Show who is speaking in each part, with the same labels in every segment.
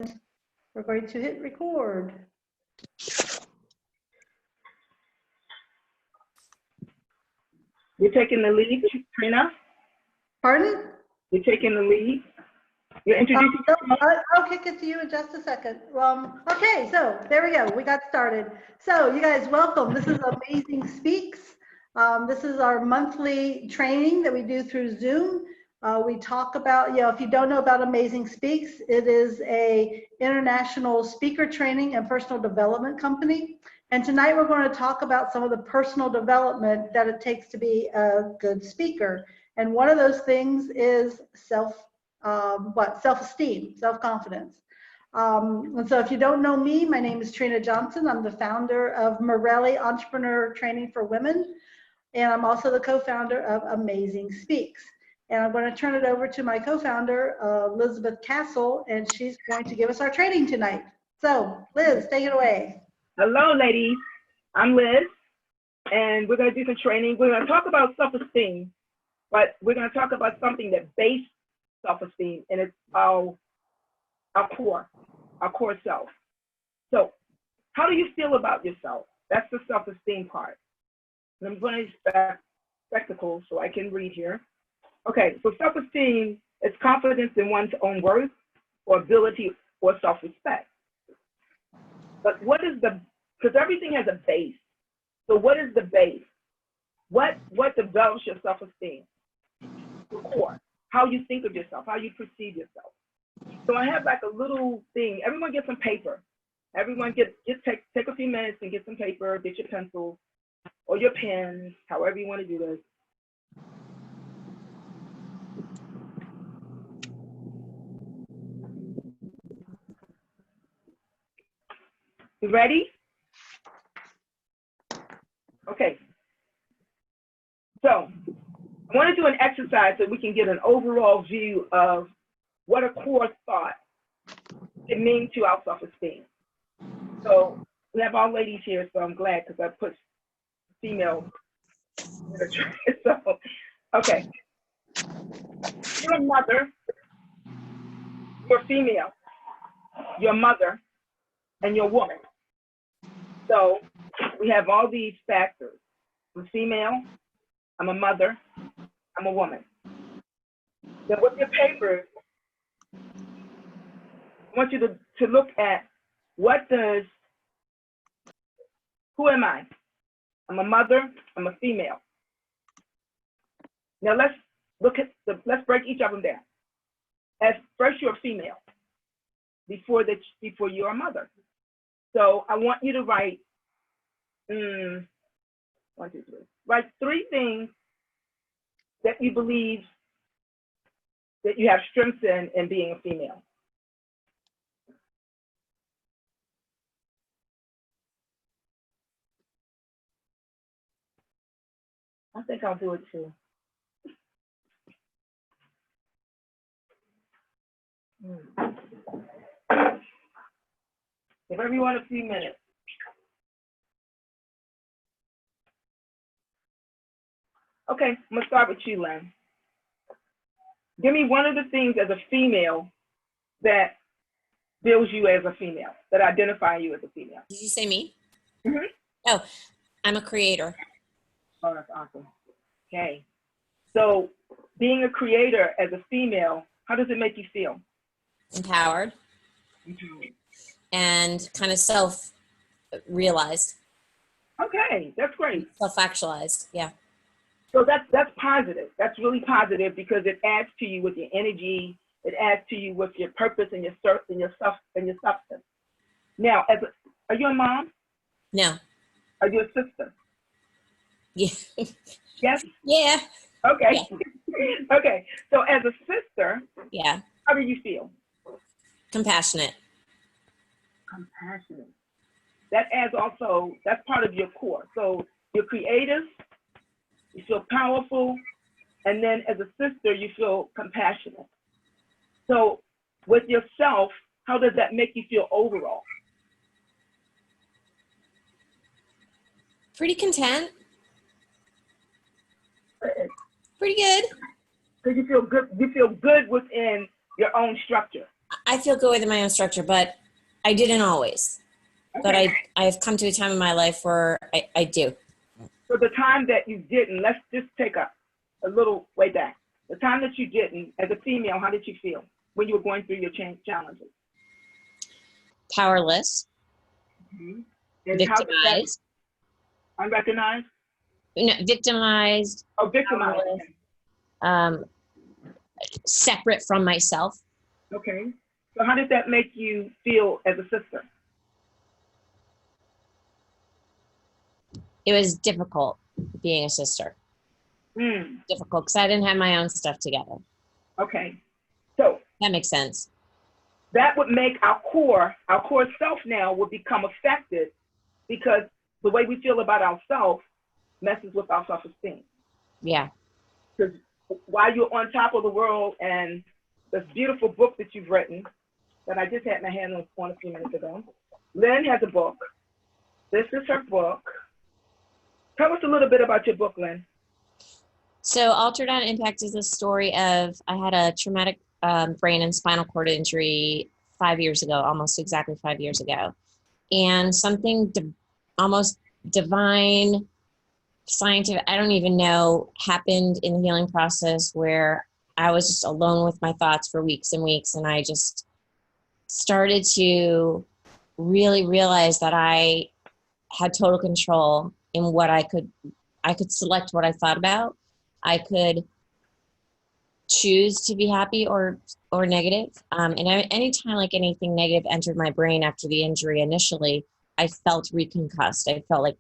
Speaker 1: We're going to hit record.
Speaker 2: You're taking the lead, Trina?
Speaker 1: Pardon?
Speaker 2: You're taking the lead? You're introducing
Speaker 1: I'll kick it to you in just a second. Okay, so there we go. We got started. So you guys, welcome. This is Amazing Speaks. This is our monthly training that we do through Zoom. We talk about, if you don't know about Amazing Speaks, it is a international speaker training and personal development company. And tonight we're going to talk about some of the personal development that it takes to be a good speaker. And one of those things is self-esteem, self-confidence. And so if you don't know me, my name is Trina Johnson. I'm the founder of Morelli Entrepreneur Training for Women. And I'm also the co-founder of Amazing Speaks. And I'm going to turn it over to my co-founder, Elizabeth Castle, and she's going to give us our training tonight. So Liz, take it away.
Speaker 2: Hello, ladies. I'm Liz, and we're going to do some training. We're going to talk about self-esteem, but we're going to talk about something that base self-esteem, and it's our core self. So how do you feel about yourself? That's the self-esteem part. And I'm going to use spectacles so I can read here. Okay, so self-esteem is confidence in one's own worth or ability or self-respect. But what is because everything has a base. So what is the base? What develops your self-esteem? The core, how you think of yourself, how you perceive yourself. So I have like a little thing. Everyone get some paper. Everyone take a few minutes and get some paper, get your pencils or your pens, however you want to do this. You ready? Okay. So I want to do an exercise so we can get an overall view of what a core thought can mean to our self-esteem. So we have all ladies here, so I'm glad because I put female literature. So, okay. You're a mother, you're female, you're a mother, and you're a woman. So we have all these factors. I'm female, I'm a mother, I'm a woman. Then with your papers, I want you to look at who am I? I'm a mother, I'm a female. Now let's break each of them down. As first, you're a female before you're a mother. So I want you to write, write 3 things that you believe that you have strengths in being a female. I think I'll do it too. Give everyone a few minutes. Okay, I'm gonna start with you, Len. Give me one of the things as a female that builds you as a female, that identify you as a female.
Speaker 3: Did you say me?
Speaker 2: Mm-hmm.
Speaker 3: Oh, I'm a creator.
Speaker 2: Oh, that's awesome. Okay. So being a creator as a female, how does it make you feel?
Speaker 3: Empowered.
Speaker 2: Mm-hmm.
Speaker 3: And kind of self-realized.
Speaker 2: Okay, that's great.
Speaker 3: Self-actualized, yeah.
Speaker 2: So that's positive. That's really positive because it adds to you with your energy. It adds to you with your purpose and your substance. Now, are you a mom?
Speaker 3: No.
Speaker 2: Are you a sister?
Speaker 3: Yeah.
Speaker 2: Yes.
Speaker 3: Yeah.
Speaker 2: Okay.
Speaker 3: Yeah.
Speaker 2: Okay. So as a sister,
Speaker 3: yeah.
Speaker 2: How do you feel?
Speaker 3: Compassionate.
Speaker 2: Compassionate. That adds also. That's part of your core. So you're creative. You feel powerful, and then as a sister, you feel compassionate. So with yourself, how does that make you feel overall?
Speaker 3: Pretty content. Pretty good.
Speaker 2: So you feel good. You feel good within your own structure.
Speaker 3: I feel good within my own structure, but I didn't always. But I've come to a time in my life where I do.
Speaker 2: So the time that you didn't, let's just take a little way back. The time that you didn't, as a female, how did you feel when you were going through your challenges?
Speaker 3: Powerless.
Speaker 2: Mm-hmm. And
Speaker 3: Victimized.
Speaker 2: Unrecognized?
Speaker 3: No, victimized.
Speaker 2: Oh, victimized.
Speaker 3: Separate from myself.
Speaker 2: Okay. So how did that make you feel as a sister?
Speaker 3: It was difficult being a sister. Difficult because I didn't have my own stuff together.
Speaker 2: Okay. So
Speaker 3: that makes sense.
Speaker 2: That would make our core self now would become affected because the way we feel about ourselves messes with our self-esteem.
Speaker 3: Yeah.
Speaker 2: Because while you're on top of the world and this beautiful book that you've written that I just had my hand on a few minutes ago, Lynn has a book. This is her book. Tell us a little bit about your book, Lynn.
Speaker 3: So Altered on Impact is a story of, I had a traumatic brain and spinal cord injury 5 years ago, almost exactly 5 years ago. And something almost divine, scientific, I don't even know, happened in the healing process where I was just alone with my thoughts for weeks and weeks. And I just started to really realize that I had total control in what I could select what I thought about. I could choose to be happy or negative. And anytime like anything negative entered my brain after the injury initially, I felt reconcussed. I felt like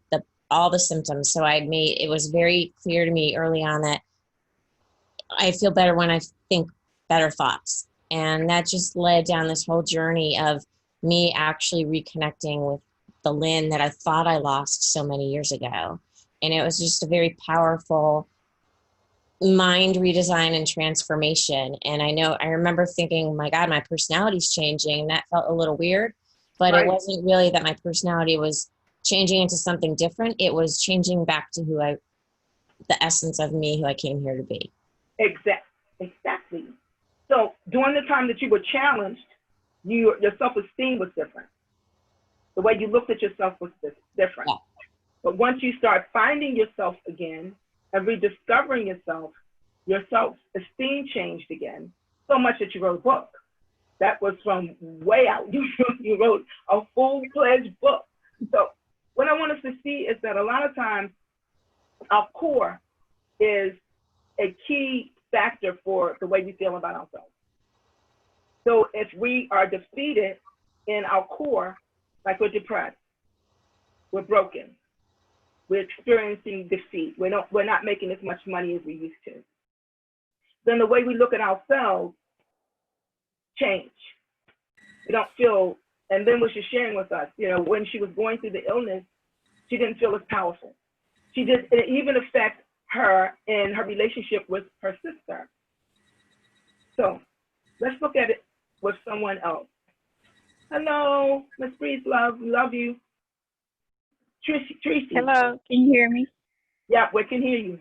Speaker 3: all the symptoms. So it was very clear to me early on that I feel better when I think better thoughts. And that just led down this whole journey of me actually reconnecting with the Lynn that I thought I lost so many years ago. And it was just a very powerful mind redesign and transformation. And I remember thinking, my God, my personality's changing. And that felt a little weird, but It wasn't really that my personality was changing into something different. It was changing back to the essence of me, who I came here to be.
Speaker 2: Exactly. So during the time that you were challenged, your self-esteem was different. The way you looked at yourself was different.
Speaker 3: Yeah.
Speaker 2: But once you start finding yourself again and rediscovering yourself, your self-esteem changed again, so much that you wrote a book. That was from way out. You wrote a full-fledged book. So what I want us to see is that a lot of times our core is a key factor for the way we feel about ourselves. So if we are defeated in our core, like we're depressed, we're broken, we're experiencing defeat, we're not making as much money as we used to, then the way we look at ourselves change. We don't feel, and then what she's sharing with us, when she was going through the illness, she didn't feel as powerful. It even affect her in her relationship with her sister. So let's look at it with someone else. Hello, Miss Breeze, love, we love you. Tracy.
Speaker 4: Hello, can you hear me?
Speaker 2: Yeah, we can hear you.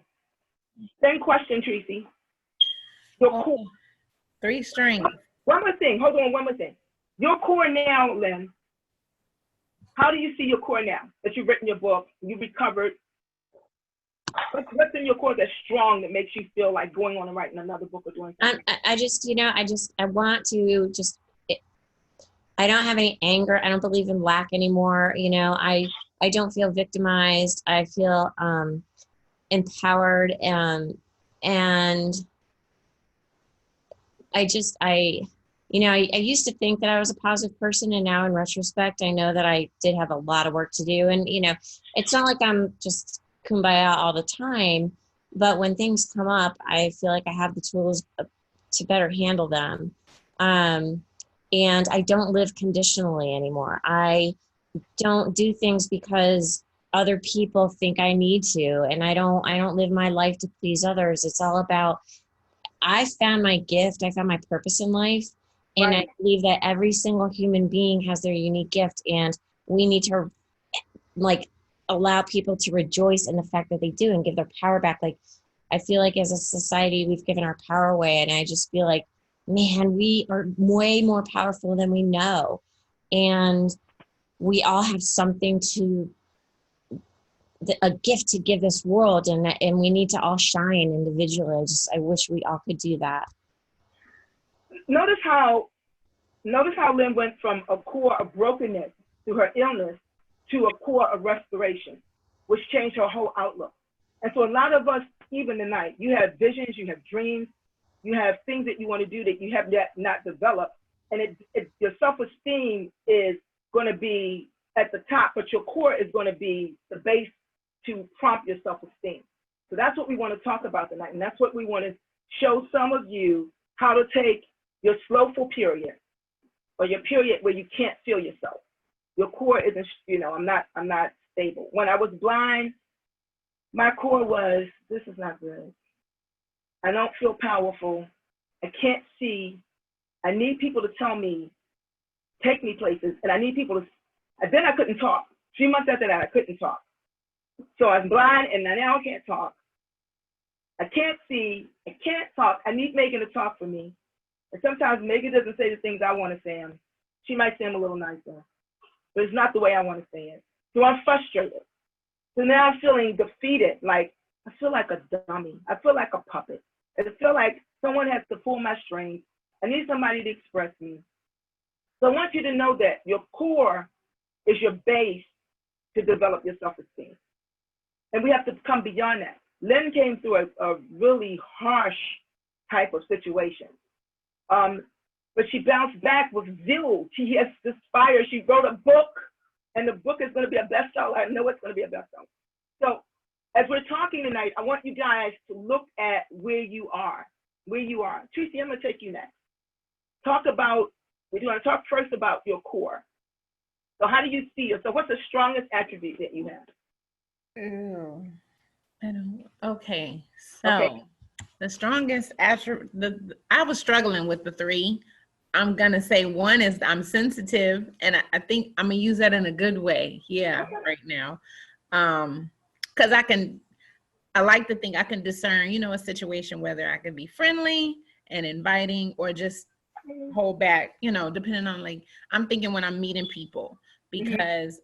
Speaker 2: Same question, Tracy. Your core.
Speaker 5: 3 strengths.
Speaker 2: One more thing, hold on, one more thing. Your core now, Lynn, how do you see your core now that you've written your book, you recovered? What's in your core that's strong that makes you feel like going on and writing another book or doing something?
Speaker 3: I want to I don't have any anger. I don't believe in lack anymore. I don't feel victimized. I feel empowered, and I used to think that I was a positive person, and now in retrospect, I know that I did have a lot of work to do. And, it's not like I'm just kumbaya all the time, but when things come up, I feel like I have the tools to better handle them. And I don't live conditionally anymore. I don't do things because other people think I need to, and I don't live my life to please others. It's all about, I found my gift, I found my purpose in life, and I believe that every single human being has their unique gift, and we need to allow people to rejoice in the fact that they do and give their power back. I feel like as a society, we've given our power away, and I just feel like man, we are way more powerful than we know. And we all have something a gift to give this world, and we need to all shine individually. I wish we all could do that.
Speaker 2: Notice how Lynn went from a core of brokenness through her illness to a core of restoration, which changed her whole outlook. And so a lot of us, even tonight, you have visions, you have dreams, you have things that you want to do that you have yet not developed. And your self-esteem is going to be at the top, but your core is going to be the base to prompt your self-esteem. So that's what we want to talk about tonight. And that's what we want to show some of you, how to take your slowful period, or your period where you can't feel yourself. Your core isn't, I'm not stable. When I was blind, my core was, this is not good. I don't feel powerful. I can't see. I need people to tell me, take me places, and I need people to, and then I couldn't talk. 3 months after that, I couldn't talk. So I'm blind, and now I can't talk. I can't see. I can't talk. I need Megan to talk for me. And sometimes Megan doesn't say the things I want to say them. She might say them a little nicer, but it's not the way I want to say it. So I'm frustrated. So now I'm feeling defeated. Like, I feel like a dummy. I feel like a puppet. I feel like someone has to pull my strings. I need somebody to express me. So I want you to know that your core is your base to develop your self-esteem. And we have to come beyond that. Lynn came through a really harsh type of situation. But she bounced back with zeal. She has this fire. She wrote a book, and the book is going to be a bestseller. I know it's going to be a bestseller. So as we're talking tonight, I want you guys to look at where you are. Tracy, I'm going to take you next. We want to talk first about your core. So how do you see yourself? What's the strongest attribute that you have?
Speaker 5: Okay, so the strongest attribute, I was struggling with the 3. I'm gonna say 1 is I'm sensitive, and I think I'm gonna use that in a good way. Right now, because I like to think I can discern, a situation, whether I can be friendly and inviting or just hold back, depending on, like, I'm thinking when I'm meeting people, because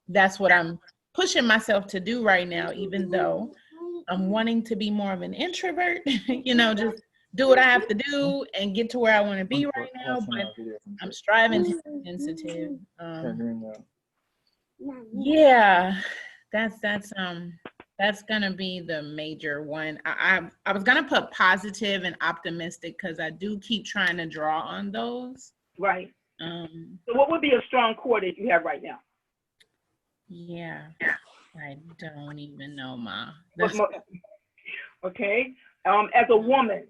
Speaker 5: that's what I'm pushing myself to do right now, even though I'm wanting to be more of an introvert, just do what I have to do and get to where I want to be right now, but I'm striving to be sensitive. That's gonna be the major one. I was gonna put positive and optimistic because I do keep trying to draw on those.
Speaker 2: Right. So what would be a strong core that you have right now?
Speaker 5: Yeah, I don't even know, Ma.
Speaker 2: Okay. As a woman,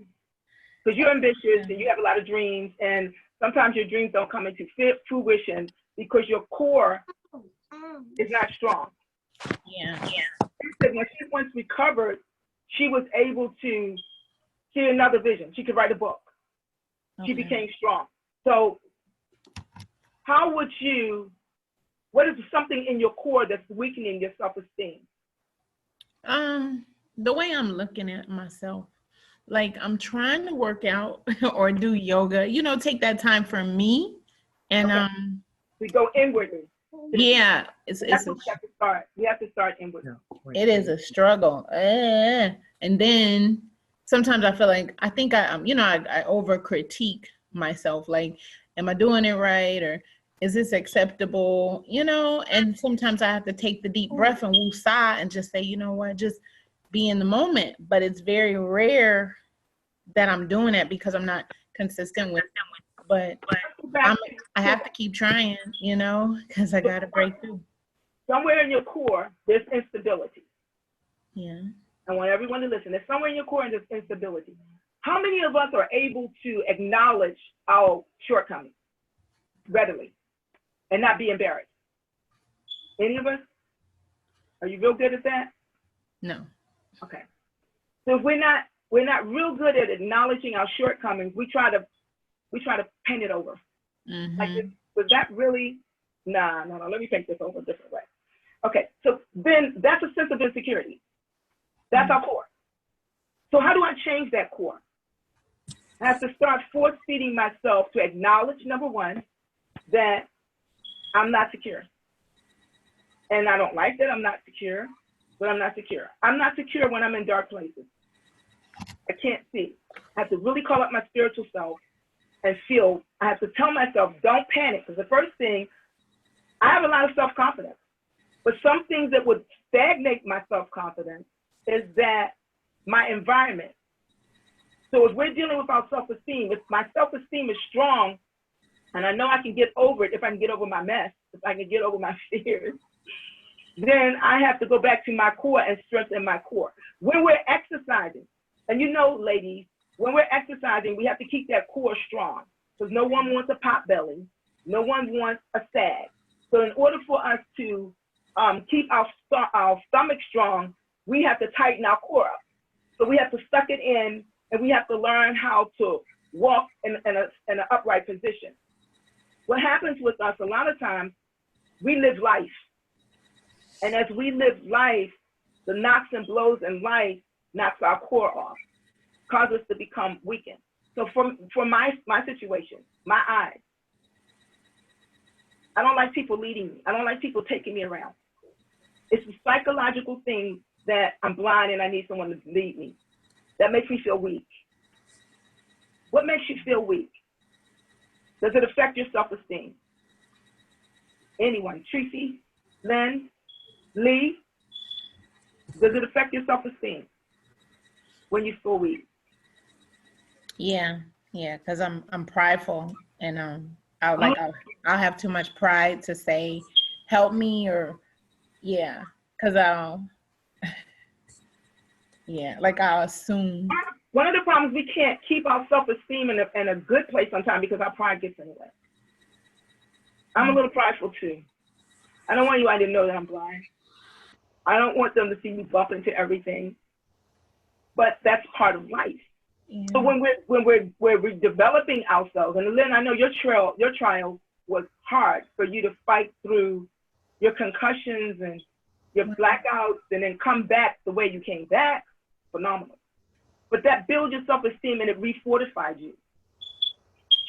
Speaker 2: because you're ambitious and you have a lot of dreams, and sometimes your dreams don't come into fruition because your core is not strong.
Speaker 5: Yeah.
Speaker 2: When she once recovered, she was able to see another vision. She could write a book. She became strong. So what is something in your core that's weakening your self-esteem?
Speaker 5: The way I'm looking at myself, like I'm trying to work out or do yoga, take that time for me. And
Speaker 2: we go inwardly.
Speaker 5: Yeah, we have
Speaker 2: to start inwardly.
Speaker 5: It is a struggle. And then sometimes I feel like I over critique myself, like, am I doing it right, or is this acceptable? And sometimes I have to take the deep breath and woosah and just say, what, just be in the moment. But it's very rare that I'm doing it because I'm not consistent with it. But I have to keep trying, because I got to break through.
Speaker 2: Somewhere in your core, there's instability.
Speaker 5: Yeah.
Speaker 2: I want everyone to listen. There's somewhere in your core and there's instability. How many of us are able to acknowledge our shortcomings readily and not be embarrassed? Any of us? Are you real good at that?
Speaker 5: No.
Speaker 2: Okay. So if we're not real good at acknowledging our shortcomings, we try to paint it over.
Speaker 5: Mm-hmm.
Speaker 2: Like, was that really? No. Let me paint this over a different way. Okay. So then that's a sense of insecurity. That's our core. So how do I change that core? I have to start force feeding myself to acknowledge, number one, that I'm not secure. And I don't like that I'm not secure, but I'm not secure. I'm not secure when I'm in dark places. I can't see. I have to really call up my spiritual self and feel. I have to tell myself, don't panic. Because the first thing, I have a lot of self-confidence, but some things that would stagnate my self-confidence is that my environment. So if we're dealing with our self-esteem, if my self-esteem is strong, and I know I can get over it, if I can get over my mess, if I can get over my fears, then I have to go back to my core and strengthen my core. When we're exercising, and you know, ladies, when we're exercising, we have to keep that core strong because no one wants a pot belly. No one wants a sag. So in order for us to keep our stomach strong, we have to tighten our core up. So we have to suck it in, and we have to learn how to walk in an upright position. What happens with us a lot of times, we live life. And as we live life, the knocks and blows in life knocks our core off, cause us to become weakened. So for my situation, my eyes, I don't like people leading me. I don't like people taking me around. It's a psychological thing that I'm blind and I need someone to lead me. That makes me feel weak. What makes you feel weak? Does it affect your self-esteem? Anyone? Tracy, Lynn, Lee? Does it affect your self-esteem when you feel weak?
Speaker 5: Yeah, because I'm prideful, and I'll have too much pride to say, help me, or because I'll assume.
Speaker 2: One of the problems, we can't keep our self-esteem in a good place sometimes because our pride gets in the way. I'm a little prideful too. I don't want anybody to know that I'm blind. I don't want them to see me bump into everything, but that's part of life.
Speaker 5: Yeah.
Speaker 2: So when we're developing ourselves, and Lynn, I know your trial was hard for you to fight through your concussions and your blackouts and then come back the way you came back, phenomenal. But that builds your self-esteem and it refortified you.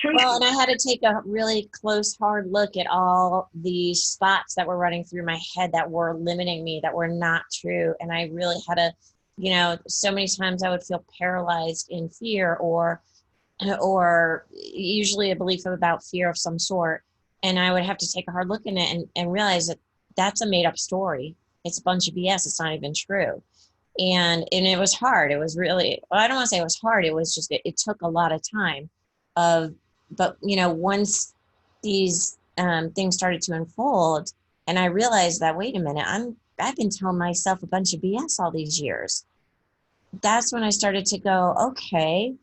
Speaker 3: Well, and I had to take a really close, hard look at all the spots that were running through my head that were limiting me, that were not true. And I really had to, so many times I would feel paralyzed in fear or usually a belief about fear of some sort. And I would have to take a hard look at it and realize that that's a made up story. It's a bunch of BS. It's not even true. And it was hard. It was really, well, I don't want to say it was hard. It was just, it took a lot of time but once these things started to unfold and I realized that, wait a minute, I've been telling myself a bunch of BS all these years. That's when I started to go, okay,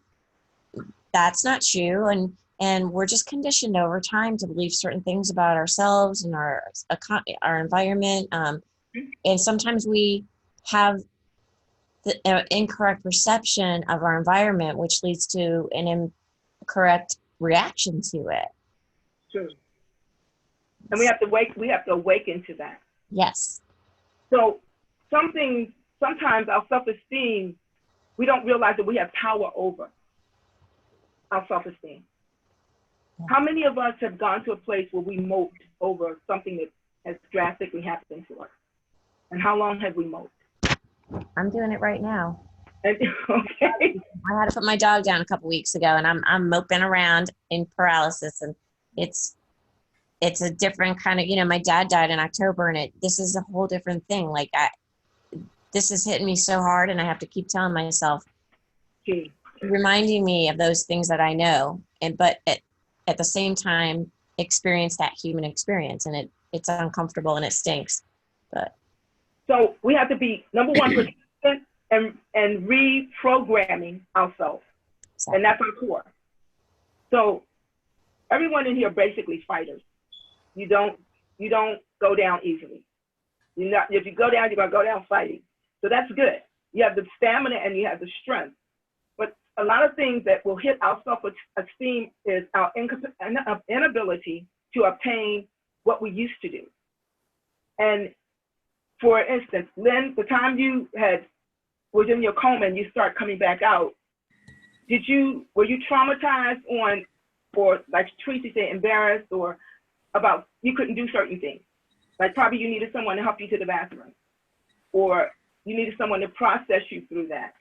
Speaker 3: that's not true. And we're just conditioned over time to believe certain things about ourselves and our environment. And sometimes we have the incorrect perception of our environment, which leads to an incorrect reaction to it.
Speaker 2: True. And we have to awaken to that.
Speaker 3: Yes.
Speaker 2: So sometimes our self-esteem, we don't realize that we have power over our self-esteem. How many of us have gone to a place where we moped over something that has drastically happened to us? And how long have we moped?
Speaker 3: I'm doing it right now.
Speaker 2: Okay.
Speaker 3: I had to put my dog down a couple weeks ago, and I'm moping around in paralysis, and it's a different kind of, my dad died in October, and this is a whole different thing. Like this is hitting me so hard, and I have to keep telling myself, reminding me of those things that I know, but at the same time experience that human experience, and it's uncomfortable and it stinks, but.
Speaker 2: So we have to be, number one, persistent and reprogramming ourselves. Exactly. And that's our core. So everyone in here basically fighters. You don't go down easily. If you go down, you're gonna go down fighting. So that's good. You have the stamina and you have the strength. But a lot of things that will hit our self-esteem is our inability to obtain what we used to do. And for instance, Lynn, the time you was in your coma and you start coming back out, were you traumatized on, or like Tracy said, embarrassed, or about you couldn't do certain things? Like probably you needed someone to help you to the bathroom, or you needed someone to process you through that.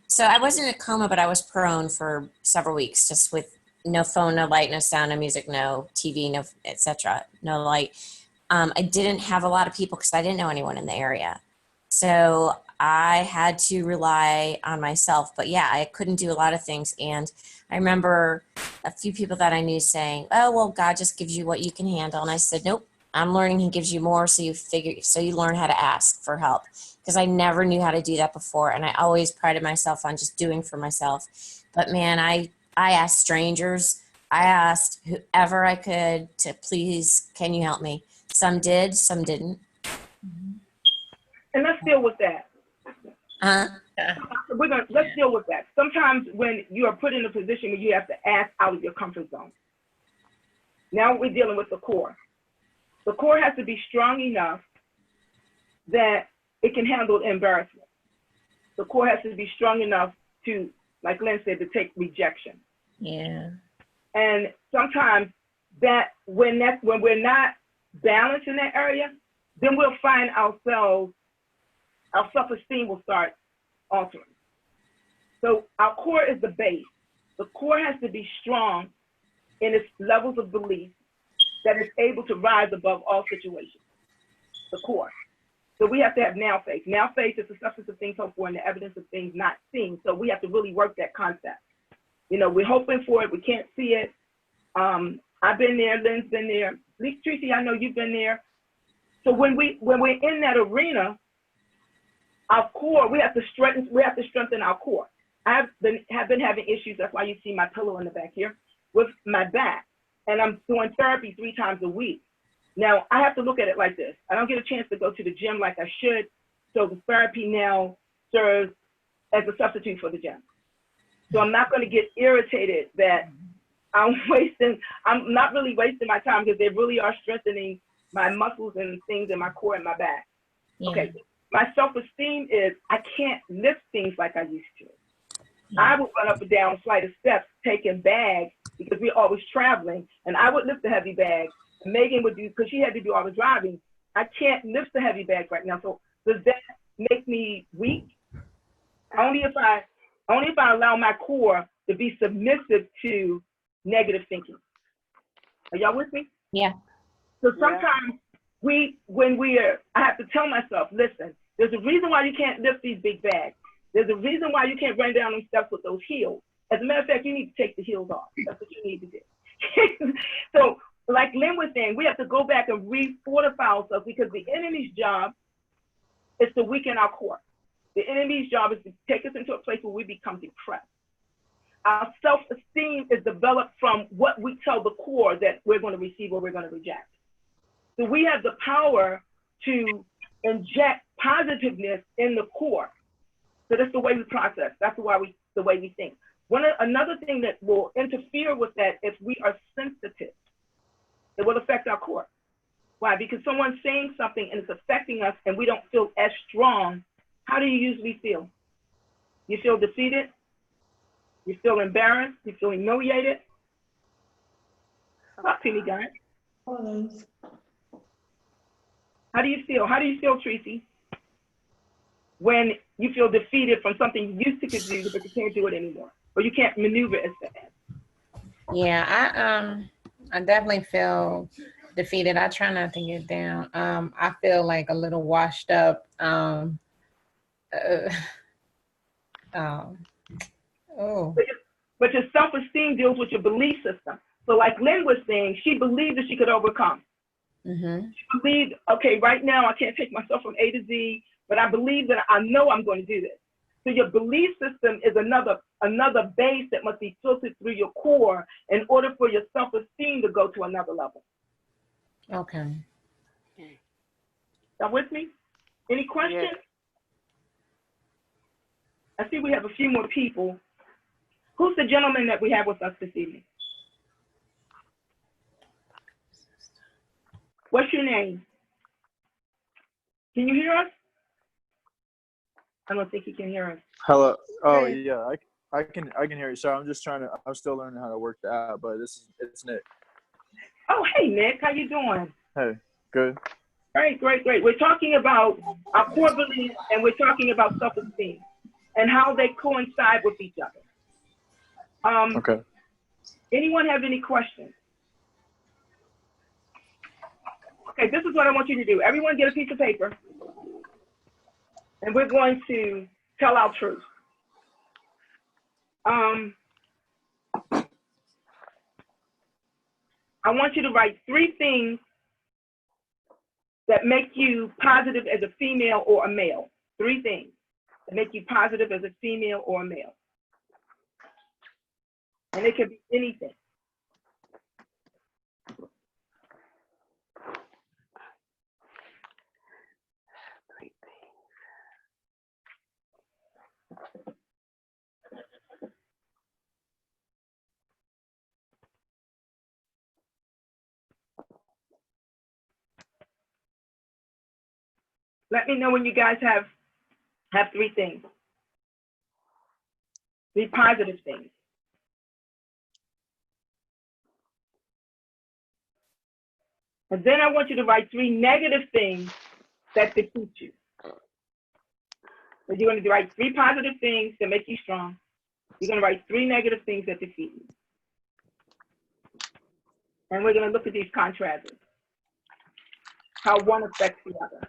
Speaker 3: So I wasn't in a coma, but I was prone for several weeks, just with no phone, no light, no sound, no music, no TV, no etc. No light. I didn't have a lot of people because I didn't know anyone in the area. So I had to rely on myself. But yeah, I couldn't do a lot of things. And I remember a few people that I knew saying, oh, well, God just gives you what you can handle. And I said, nope, I'm learning he gives you more. So you learn how to ask for help, because I never knew how to do that before. And I always prided myself on just doing for myself. But man, I asked strangers. I asked whoever I could to please, can you help me? Some did, some didn't.
Speaker 2: And let's deal with that.
Speaker 5: Yeah.
Speaker 2: Let's deal with that. Sometimes when you are put in a position where you have to ask out of your comfort zone. Now we're dealing with the core. The core has to be strong enough that it can handle embarrassment. The core has to be strong enough to, like Lynn said, to take rejection.
Speaker 5: Yeah.
Speaker 2: And sometimes when we're not balanced in that area, then we'll find ourselves, our self-esteem will start altering. So our core is the base. The core has to be strong in its levels of belief that it's able to rise above all situations. The core. So we have to have now faith. Now faith is the substance of things hoped for and the evidence of things not seen. So we have to really work that concept. You know, we're hoping for it. We can't see it. I've been there. Lynn's been there. At least Tracy, I know you've been there. So when we're in that arena, our core, we have to strengthen our core. I have been having issues. That's why you see my pillow in the back here with my back, and I'm doing therapy 3 times a week. Now I have to look at it like this. I don't get a chance to go to the gym like I should, so the therapy now serves as a substitute for the gym. So I'm not going to get irritated that I'm not really wasting my time, because they really are strengthening my muscles and things in my core and my back.
Speaker 5: Yeah.
Speaker 2: Okay. My self-esteem is I can't lift things like I used to.
Speaker 5: Yeah.
Speaker 2: I would run up and down a flight of steps taking bags because we're always traveling, and I would lift the heavy bag. Megan would do, because she had to do all the driving. I can't lift the heavy bag right now. So does that make me weak? Only if I allow my core to be submissive to negative thinking. Are y'all with me?
Speaker 3: Yeah.
Speaker 2: So sometimes I have to tell myself, listen, there's a reason why you can't lift these big bags. There's a reason why you can't run down them steps with those heels. As a matter of fact, you need to take the heels off. That's what you need to do. So like Lynn was saying, we have to go back and re-fortify ourselves, because the enemy's job is to weaken our core. The enemy's job is to take us into a place where we become depressed. Our self-esteem is developed from what we tell the core that we're going to receive or we're going to reject. So we have the power to inject positiveness in the core. So that's the way we process. That's the way we think. Another thing that will interfere with that, if we are sensitive, it will affect our core. Why? Because someone's saying something and it's affecting us and we don't feel as strong. How do you usually feel? You feel defeated? You feel embarrassed? You feel humiliated? Talk to me, guys. How do you feel? How do you feel, Tracy, when you feel defeated from something you used to could do, but you can't do it anymore, or you can't maneuver as fast?
Speaker 5: Yeah, I definitely feel defeated. I try not to get down. I feel like a little washed up.
Speaker 2: But your self-esteem deals with your belief system. So like Lynn was saying, she believed that she could overcome.
Speaker 5: Mm-hmm.
Speaker 2: She believed, okay, right now I can't take myself from A to Z, but I believe that I know I'm going to do this. So your belief system is another base that must be filtered through your core in order for your self-esteem to go to another level.
Speaker 5: Okay.
Speaker 2: Y'all with me? Any questions?
Speaker 4: Yeah.
Speaker 2: I see we have a few more people. Who's the gentleman that we have with us this evening? What's your name? Can you hear us? I don't think he can hear us.
Speaker 4: Hello. Oh
Speaker 1: Great.
Speaker 4: yeah, I can hear you. Sorry, I'm still learning how to work the app, but it's Nick.
Speaker 2: Oh, hey, Nick. How you doing?
Speaker 4: Hey, good.
Speaker 2: Great. We're talking about our core beliefs, and we're talking about self-esteem and how they coincide with each other.
Speaker 4: Okay.
Speaker 2: Anyone have any questions? Okay, this is what I want you to do. Everyone get a piece of paper, and we're going to tell our truth. I want you to write 3 things that make you positive as a female or a male. 3 things that make you positive as a female or a male. And it could be anything. Let me know when you guys have 3 things. 3 positive things. And then I want you to write 3 negative things that defeat you. So you're going to write 3 positive things that make you strong. You're going to write 3 negative things that defeat you. And we're going to look at these contrasts, how one affects the other.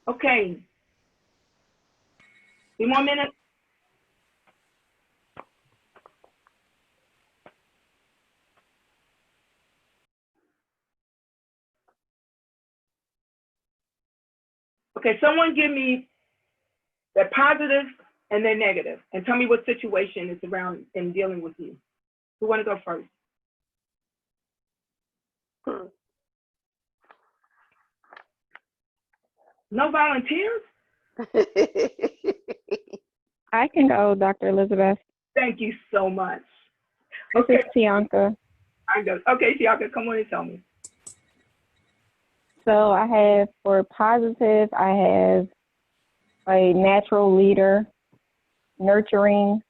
Speaker 2: Okay. 3 more minutes. Okay, someone give me their positive and their negative, and tell me what situation is around in dealing with you. Who want to go first? No volunteers?
Speaker 6: I can go, Dr. Elizabeth.
Speaker 2: Thank you so much.
Speaker 6: This
Speaker 2: Okay,
Speaker 6: is Tianka.
Speaker 2: I go. Okay, Tiaka, come on and tell me.
Speaker 6: So I have, for positive, I have a natural leader, nurturing,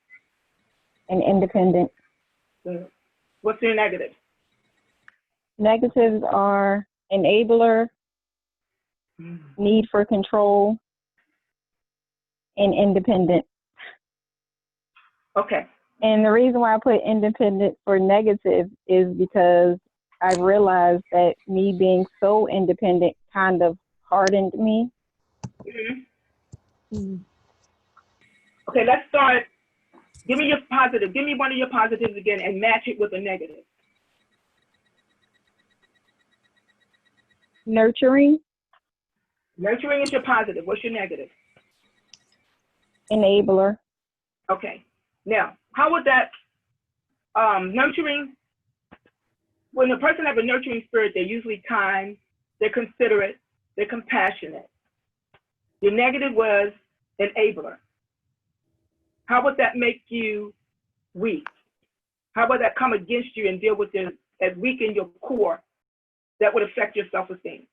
Speaker 6: and independent.
Speaker 2: Good. What's your negative?
Speaker 6: Negatives are enabler, need for control, and independent.
Speaker 2: Okay.
Speaker 6: And the reason why I put independent for negative is because I realized that me being so independent kind of hardened me.
Speaker 2: Okay, let's start. Give me your positive. Give me one of your positives again and match it with a negative.
Speaker 6: Nurturing,
Speaker 2: Nurturing is your positive. What's your negative?
Speaker 6: enabler,
Speaker 2: Okay. Now, how would that nurturing? When a person has a nurturing spirit, they're usually kind, they're considerate, they're compassionate. Your negative was enabler. How would that make you weak? How would that come against you and deal with it as weak in your core that would affect your self-esteem?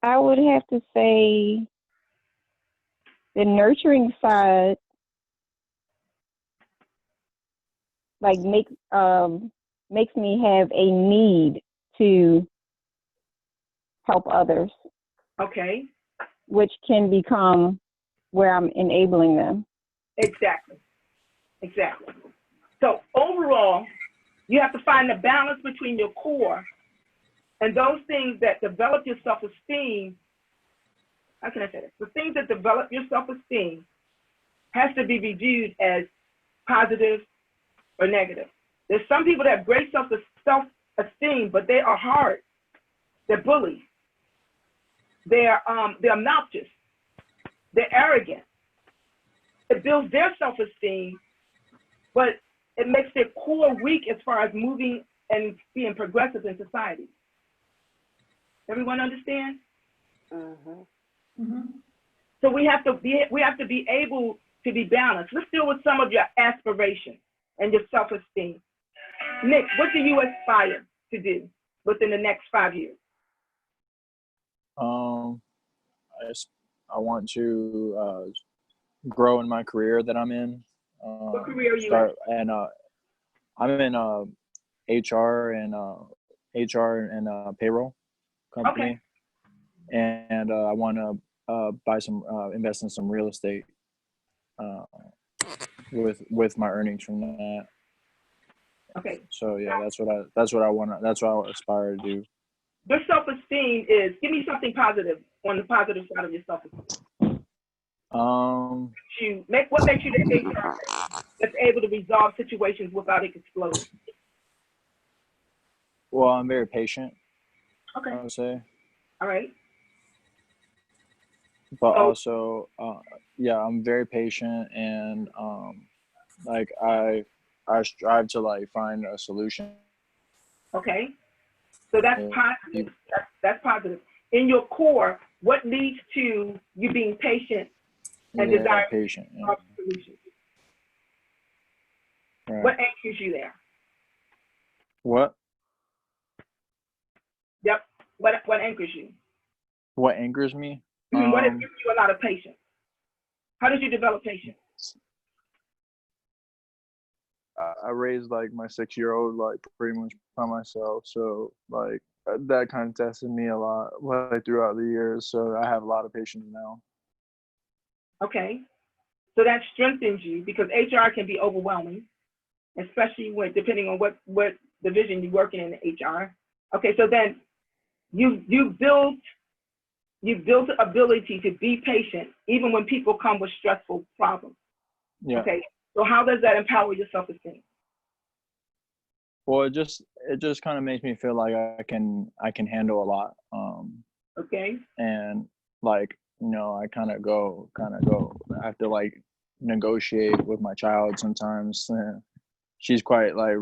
Speaker 6: I would have to say the nurturing side, like makes me have a need to help others,
Speaker 2: Okay,
Speaker 6: which can become where I'm enabling them.
Speaker 2: exactly. So overall, you have to find the balance between your core and those things that develop your self-esteem. How can I say this? The things that develop your self-esteem has to be reviewed as positive or negative. There's some people that have great self-esteem, but they are hard. They're bullies. They're obnoxious. They're arrogant. It builds their self-esteem, but it makes their core weak as far as moving and being progressive in society. Everyone understand? So we have to be able to be balanced. Let's deal with some of your aspirations and your self-esteem. Nick, what do you aspire to do within the next 5 years?
Speaker 4: I want to grow in my career that I'm in.
Speaker 2: What career are you in?
Speaker 4: And I'm in HR and payroll company. Okay. And I want to invest in some real estate with my earnings from that.
Speaker 2: Okay.
Speaker 4: So yeah, that's what I aspire to do.
Speaker 2: Your self-esteem is, give me something positive on the positive side of your self-esteem. What makes you the HR that's able to resolve situations without it exploding?
Speaker 4: Well, I'm very patient.
Speaker 2: Okay.
Speaker 4: I would say.
Speaker 2: All right.
Speaker 4: But also, yeah, I'm very patient, and like I strive to like find a solution.
Speaker 2: Okay. So that's positive. That's positive. In your core, what leads to you being patient and desiring
Speaker 4: patient,
Speaker 2: solutions?
Speaker 4: Right.
Speaker 2: What anchors you there?
Speaker 4: What?
Speaker 2: Yep. What anchors you?
Speaker 4: What anchors me?
Speaker 2: What has given you a lot of patience? How did you develop patience?
Speaker 4: I raised like my 6-year-old like pretty much by myself, so like that kind of tested me a lot like throughout the years. So I have a lot of patience now.
Speaker 2: Okay, so that strengthens you because HR can be overwhelming, especially when depending on what division you're working in HR. Okay, so then you built the ability to be patient even when people come with stressful problems.
Speaker 4: Yeah.
Speaker 2: Okay. So how does that empower your self-esteem?
Speaker 4: Well, it just kind of makes me feel like I can handle a lot.
Speaker 2: Okay.
Speaker 4: And like, you know, I kind of go. I have to like negotiate with my child sometimes. She's quite like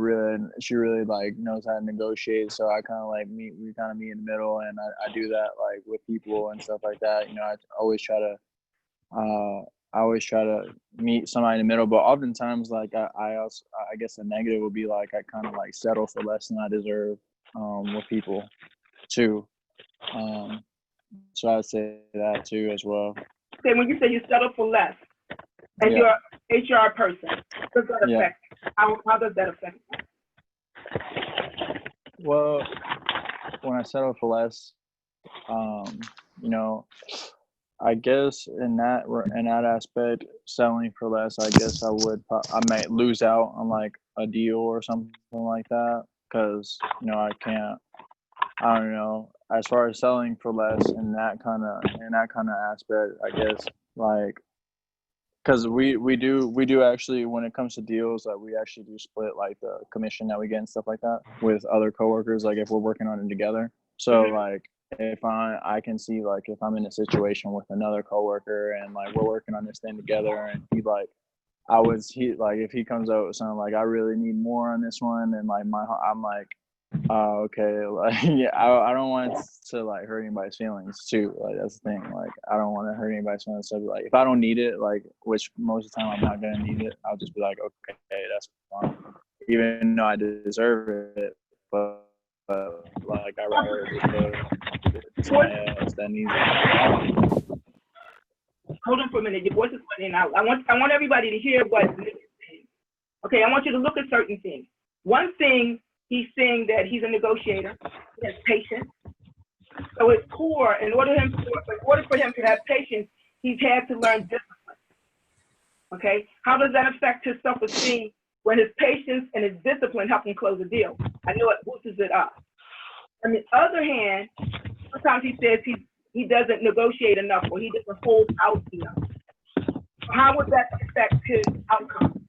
Speaker 4: she really like knows how to negotiate. So I kind of like we kind of meet in the middle, and I do that like with people and stuff like that. You know, I always try to meet somebody in the middle, but oftentimes like I guess the negative would be like I kind of like settle for less than I deserve with people too. So I'd say that too as well.
Speaker 2: Okay, when you say you settle for less and you're an HR person, does that affect? How does that affect you?
Speaker 4: Well, when I settle for less, you know, I guess in that aspect, selling for less, I guess I might lose out on like a deal or something like that, because you know I don't know, as far as selling for less in that kind of aspect, I guess, like, because we do actually, when it comes to deals, like we actually do split like the commission that we get and stuff like that with other coworkers, like if we're working on it together. So like if I can see like if I'm in a situation with another coworker and like we're working on this thing together, and he like if he comes out with something like I really need more on this one, and like I'm like, oh, okay, like yeah, I don't want to like hurt anybody's feelings too. Like that's the thing. Like I don't want to hurt anybody's feelings. So like if I don't need it, like which most of the time I'm not gonna need it, I'll just be like, okay, that's fine, even though I deserve it. But like I rather just go to somebody else that needs it.
Speaker 2: Hold on for a minute. Your voice is cutting out. I want everybody to hear what Nick is saying. Okay, I want you to look at certain things. One thing, he's saying that he's a negotiator. He has patience. So his core, in order for him to have patience, he's had to learn discipline. Okay, how does that affect his self-esteem when his patience and his discipline help him close a deal? I know it boosts it up. On the other hand, sometimes he says he doesn't negotiate enough, or he doesn't hold out enough. How would that affect his outcome?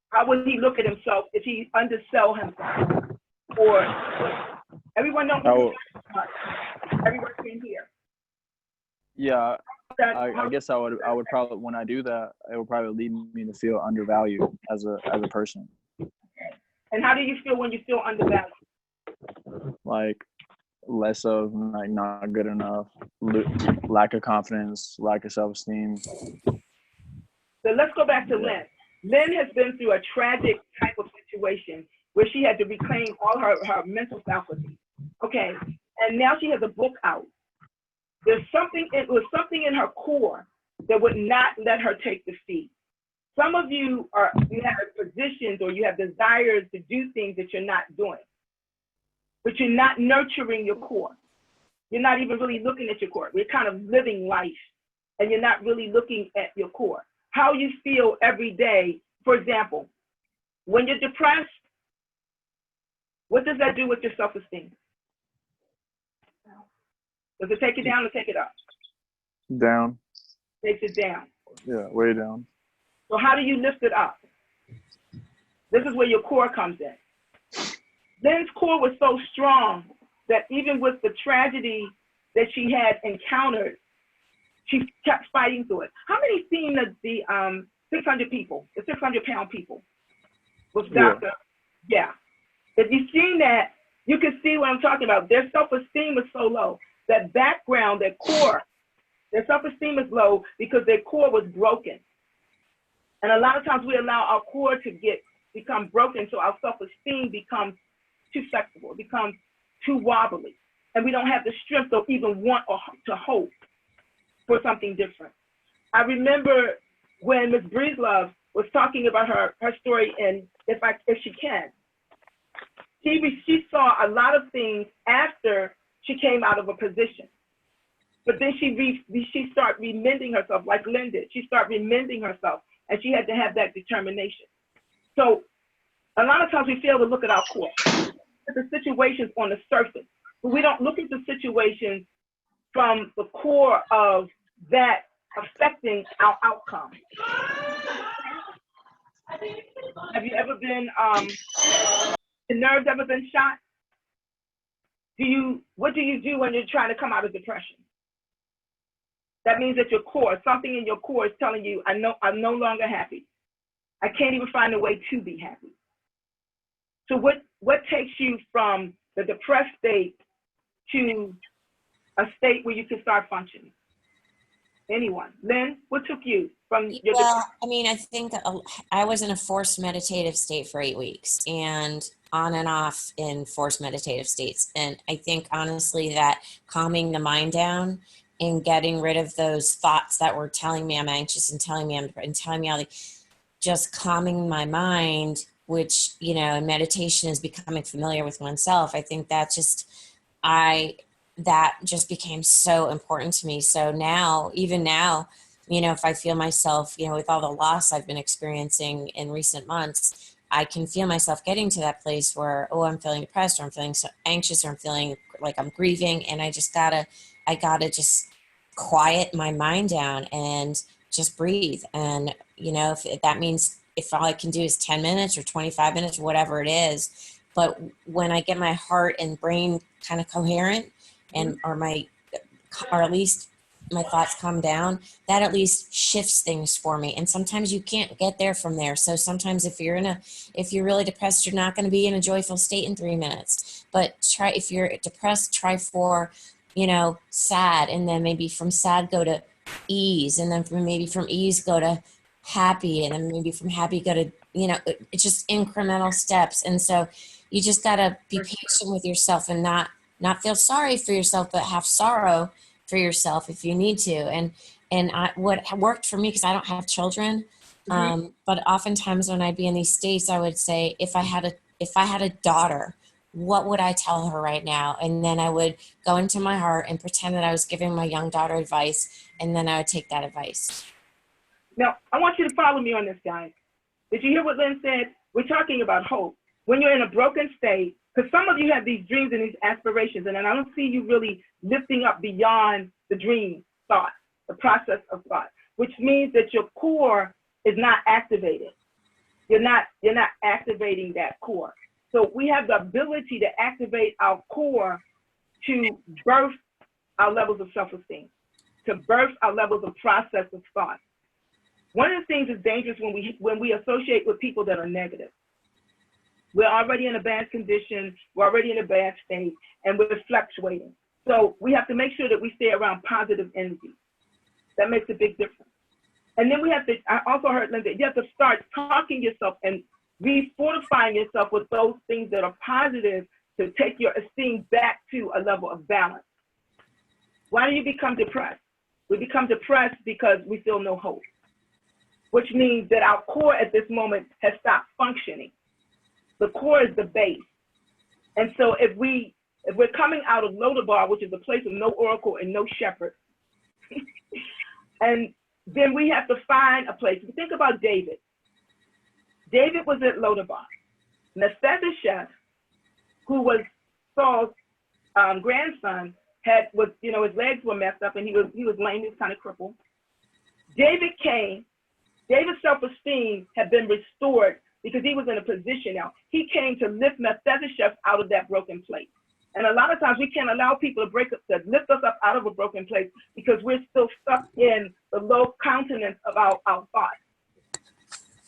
Speaker 2: How would he look at himself if he undersell himself? Or everyone knows everyone can hear.
Speaker 4: Yeah, I guess I would probably, when I do that, it would probably lead me to feel undervalued as a person.
Speaker 2: And how do you feel when you feel undervalued?
Speaker 4: Like less of, like not good enough, lack of confidence, lack of self-esteem.
Speaker 2: So let's go back to Lynn. Lynn has been through a tragic type of situation where she had to reclaim all her mental faculty. Okay, and now she has a book out. It was something in her core that would not let her take defeat. Some of you have positions or you have desires to do things that you're not doing, but you're not nurturing your core. You're not even really looking at your core. We're kind of living life and you're not really looking at your core. How you feel every day. For example, when you're depressed, what does that do with your self-esteem? Does it take it down or take it up?
Speaker 4: Down.
Speaker 2: Takes it down.
Speaker 4: Yeah, way down.
Speaker 2: So how do you lift it up? This is where your core comes in. Lynn's core was so strong that even with the tragedy that she had encountered, she kept fighting through it. How many seen the 600 people, the 600-pound people with Dr. Yeah. If you've seen that, you can see what I'm talking about. Their self-esteem was so low. That background, that core, their self-esteem is low because their core was broken. And a lot of times we allow our core to become broken, so our self-esteem becomes too flexible, it becomes too wobbly. And we don't have the strength to even want or to hope for something different. I remember when Ms. Breezelove was talking about her story, and if she can, she saw a lot of things after she came out of a position. But then she started remending herself, like Lynn did. She started remending herself, and she had to have that determination. So a lot of times we fail to look at our core, at the situations on the surface, but we don't look at the situations from the core of that affecting our outcome. Have you ever been, the nerves ever been shot? What do you do when you're trying to come out of depression? That means that your core, something in your core is telling you, I'm no longer happy. I can't even find a way to be happy. So what takes you from the depressed state to a state where you can start functioning? Anyone? Lynn, what took you from your depression?
Speaker 3: I mean, I think I was in a forced meditative state for 8 weeks and on and off in forced meditative states. And I think honestly that calming the mind down and getting rid of those thoughts that were telling me I'm anxious and telling me all the, just calming my mind, which, you know, in meditation is becoming familiar with oneself. I think that just became so important to me. So now, even now, you know, if I feel myself, you know, with all the loss I've been experiencing in recent months, I can feel myself getting to that place where, oh, I'm feeling depressed, or I'm feeling so anxious, or I'm feeling like I'm grieving. And I gotta just quiet my mind down and just breathe. And, you know, if that means if all I can do is 10 minutes or 25 minutes, whatever it is. But when I get my heart and brain kind of coherent or at least my thoughts calm down, that at least shifts things for me. And sometimes you can't get there from there. So sometimes if you're really depressed, you're not going to be in a joyful state in 3 minutes. But if you're depressed, try for, you know, sad, and then maybe from sad go to ease, and then from ease go to happy, and then maybe from happy go to, you know, it's just incremental steps. And so you just got to be patient with yourself and not feel sorry for yourself, but have sorrow for yourself if you need to. And what worked for me, because I don't have children, but oftentimes when I'd be in these states, I would say, if I had a daughter, what would I tell her right now? And then I would go into my heart and pretend that I was giving my young daughter advice, and then I would take that advice.
Speaker 2: Now, I want you to follow me on this, guys. Did you hear what Lynn said? We're talking about hope. When you're in a broken state, because some of you have these dreams and these aspirations, and I don't see you really lifting up beyond the dream thought, the process of thought, which means that your core is not activated. You're not activating that core. So we have the ability to activate our core to birth our levels of self-esteem, to birth our levels of process of thought. One of the things that's dangerous when we associate with people that are negative. We're already in a bad condition. We're already in a bad state, and we're fluctuating. So we have to make sure that we stay around positive energy. That makes a big difference. And then we have to, I also heard Linda, you have to start talking yourself and refortifying yourself with those things that are positive to take your esteem back to a level of balance. Why do you become depressed? We become depressed because we feel no hope, which means that our core at this moment has stopped functioning. The core is the base. And so if we're coming out of Lodabar, which is a place of no oracle and no shepherd, and then we have to find a place. Think about David. David was at Lodabar. Mephibosheth, who was Saul's grandson, his legs were messed up and he was lame, he was kind of crippled. David came. David's self-esteem had been restored because he was in a position now. He came to lift Mephibosheth out of that broken place. And a lot of times we can't allow people to lift us up out of a broken place because we're still stuck in the low countenance of our thoughts.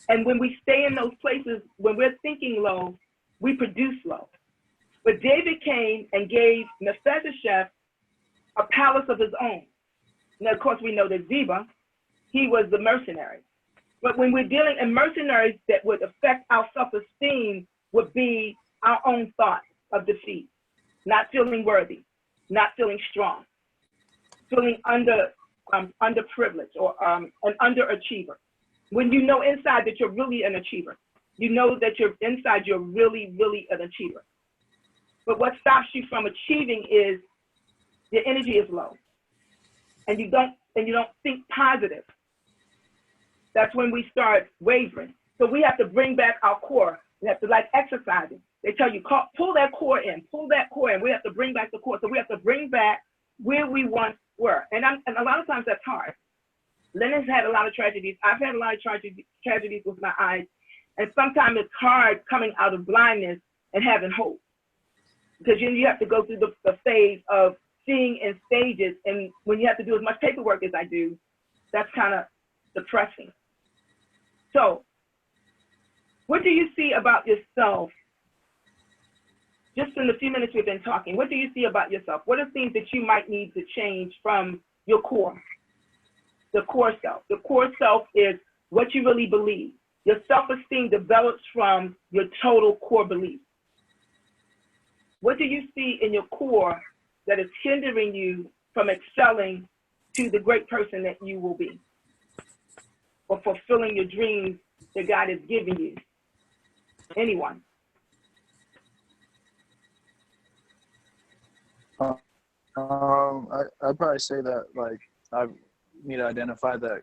Speaker 2: And when we stay in those places, when we're thinking low, we produce low. But David came and gave Mephibosheth a palace of his own. Now, of course, we know that Ziba, he was the mercenary. But when we're dealing in mercenaries that would affect our self-esteem would be our own thoughts of defeat, not feeling worthy, not feeling strong, feeling underprivileged or an underachiever. When you know inside that you're really an achiever, you know that you're really, really an achiever. But what stops you from achieving is your energy is low, and you don't think positive. That's when we start wavering. So we have to bring back our core. We have to, like exercising. They tell you, pull that core in, pull that core in. We have to bring back the core. So we have to bring back where we once were. And a lot of times that's hard. Lynn has had a lot of tragedies. I've had a lot of tragedies with my eyes. And sometimes it's hard coming out of blindness and having hope. Because you have to go through the phase of seeing in stages. And when you have to do as much paperwork as I do, that's kind of depressing. So what do you see about yourself? Just in the few minutes we've been talking, what do you see about yourself? What are things that you might need to change from your core? The core self. The core self is what you really believe. Your self-esteem develops from your total core belief. What do you see in your core that is hindering you from excelling to the great person that you will be, or fulfilling your dreams that God has given you? Anyone?
Speaker 4: I'd probably say that, like, I need to identify that